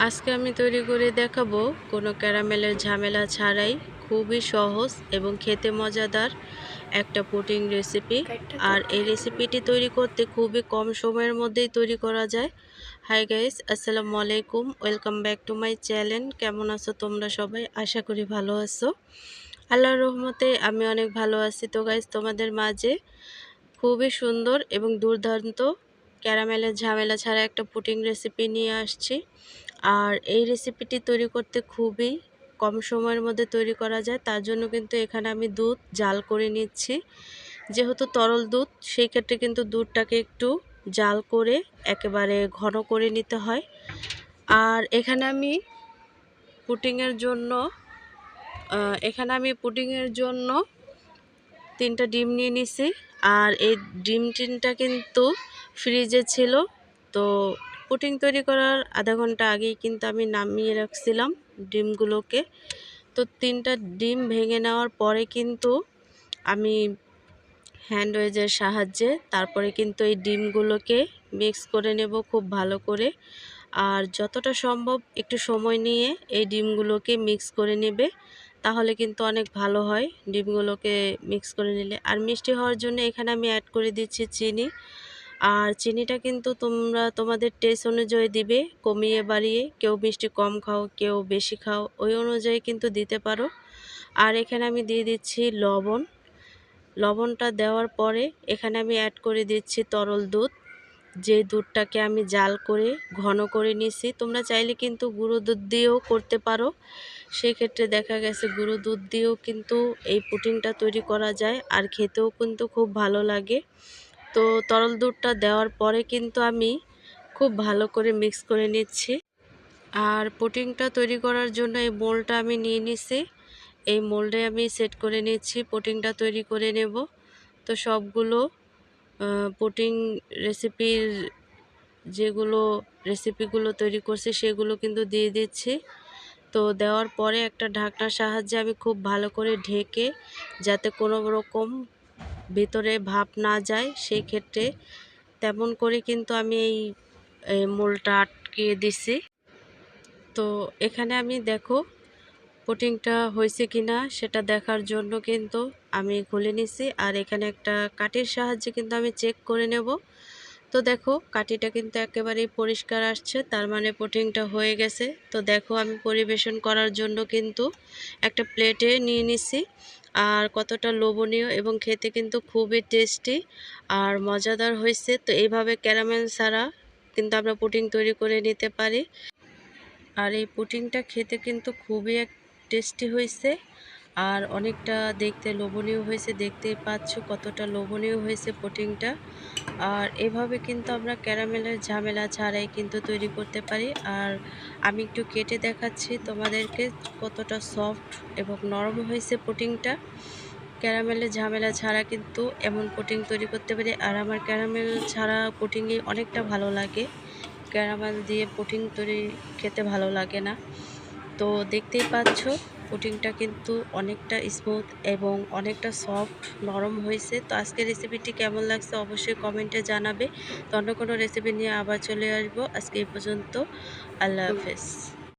আজকে আমি তৈরি করে দেখাবো কোনো ক্যারামেলের ঝামেলা ছাড়াই খুবই সহজ এবং খেতে মজাদার একটা পুডিং রেসিপি। আর এই রেসিপিটি তৈরি করতে খুবই কম সময়ের মধ্যেই তৈরি করা যায়। হাই গাইস, আসসালামু আলাইকুম, welcome back to my channel. কেমন আছো তোমরা সবাই? আশা করি ভালো আছো। আল্লাহর রহমতে আমি অনেক ভালো আছি। তো গাইস, তোমাদের মাঝে খুবই সুন্দর এবং দুর্দান্ত ক্যারামেলের ঝামেলা ছাড়া একটা পুডিং রেসিপি নিয়ে আসছি। আর এই রেসিপিটি তৈরি করতে খুবই কম সময়ের মধ্যে তৈরি করা যায়। তার জন্য কিন্তু এখানে আমি দুধ জাল করে নিচ্ছি। যেহেতু তরল দুধ, সেই ক্ষেত্রে কিন্তু দুধটাকে একটু জাল করে একেবারে ঘন করে নিতে হয়। আর এখানে আমি পুডিংয়ের জন্য 3টা ডিম নিয়ে নিছি। আর এই ডিমটা কিন্তু ফ্রিজে ছিল। তো পুডিং তৈরি করার আধা ঘন্টা আগেই কিন্তু আমি নামিয়ে রাখছিলাম ডিমগুলোকে। তো 3টা ডিম ভেঙে নেওয়ার পরে কিন্তু আমি হ্যান্ড ওয়েজের সাহায্যে তারপরে কিন্তু এই ডিমগুলোকে মিক্স করে নেব খুব ভালো করে। আর যতটা সম্ভব একটু সময় নিয়ে এই ডিমগুলোকে মিক্স করে নেবে, তাহলে কিন্তু অনেক ভালো হয় ডিমগুলোকে মিক্স করে নিলে। আর মিষ্টি হওয়ার জন্য এখানে আমি অ্যাড করে দিচ্ছি চিনি। আর চিনিটা কিন্তু তোমরা তোমাদের টেস্ট অনুযায়ী দিবে, কমিয়ে বাড়িয়ে। কেউ মিষ্টি কম খাও, কেউ বেশি খাও, ওই অনুযায়ী কিন্তু দিতে পারো। আর এখানে আমি দিয়ে দিচ্ছি লবণ। লবণটা দেওয়ার পরে এখানে আমি অ্যাড করে দিচ্ছি তরল দুধ, যে দুধটাকে আমি জাল করে ঘন করে নিছি। তোমরা চাইলে কিন্তু গুঁড়ো দুধ দিয়েও করতে পারো। সেই ক্ষেত্রে দেখা গেছে গুঁড়ো দুধ দিয়েও কিন্তু এই পুডিংটা তৈরি করা যায়, আর খেতেও কিন্তু খুব ভালো লাগে। তো তরল দুধটা দেওয়ার পরে কিন্তু আমি খুব ভালো করে মিক্স করে নিচ্ছি। আর পুডিংটা তৈরি করার জন্য এই মোল্ডটা আমি নিয়ে নিছি। এই মোল্ডে আমি সেট করে নিচ্ছি, পুডিংটা তৈরি করে নেব। তো সবগুলো পুডিং রেসিপির রেসিপিগুলো তৈরি করছি সেগুলো কিন্তু দিয়ে দিচ্ছি। তো দেওয়ার পরে একটা ঢাকনার সাহায্যে আমি খুব ভালো করে ঢেকে, যাতে কোনো রকম ভিতরে ভাপ না যায়, সেই ক্ষেত্রে তেমন করে কিন্তু আমি এই মোলটা আটকিয়ে দিছি। তো এখানে আমি দেখো পুডিংটা হয়েছে কিনা সেটা দেখার জন্য কিন্তু আমি খুলে নিছি। আর এখানে একটা কাঠির সাহায্যে কিন্তু আমি চেক করে নেব। তো দেখো কাঠিটা কিন্তু একেবারেই পরিষ্কার আসছে, তার মানে পুডিংটা হয়ে গেছে। তো দেখো আমি পরিবেশন করার জন্য কিন্তু একটা প্লেটে নিয়ে নিছি। আর কতটা লোভনীয় এবং খেতে কিন্তু খুবই টেস্টি আর মজাদার হয়েছে। তো এইভাবে ক্যারামেল ছাড়া কিন্তু আমরা পুডিং তৈরি করে নিতে পারি। আর এই পুডিংটা খেতে কিন্তু খুবই টেস্টি হয়েছে আর অনেকটা দেখতে লোভনীয় হয়েছে। দেখতেই পাচ্ছ কতটা লোভনীয় হয়েছে পুডিংটা। আর এভাবে কিন্তু আমরা ক্যারামেলের ঝামেলা ছাড়াই কিন্তু তৈরি করতে পারি। আর আমি একটু কেটে দেখাচ্ছি তোমাদেরকে কতটা সফট এবং নরম হয়েছে পুডিংটা। ক্যারামেলের ঝামেলা ছাড়া কিন্তু এমন পুডিং তৈরি করতে পারি। আর আমার ক্যারামেল ছাড়া পুডিংই অনেকটা ভালো লাগে, ক্যারামেল দিয়ে পুডিং তৈরি খেতে ভালো লাগে না। তো দেখতেই পাচ্ছ পুডিংটা কিন্তু অনেকটা স্মুথ এবং অনেকটা সফট নরম হয়েছে। তো আজকের রেসিপিটি কেমন লাগছে অবশ্যই কমেন্টে জানাবে। তো অন্য কোনো রেসিপি নিয়ে আবার চলে আসবো। আজকে এই পর্যন্ত, আল্লাহ হাফেজ।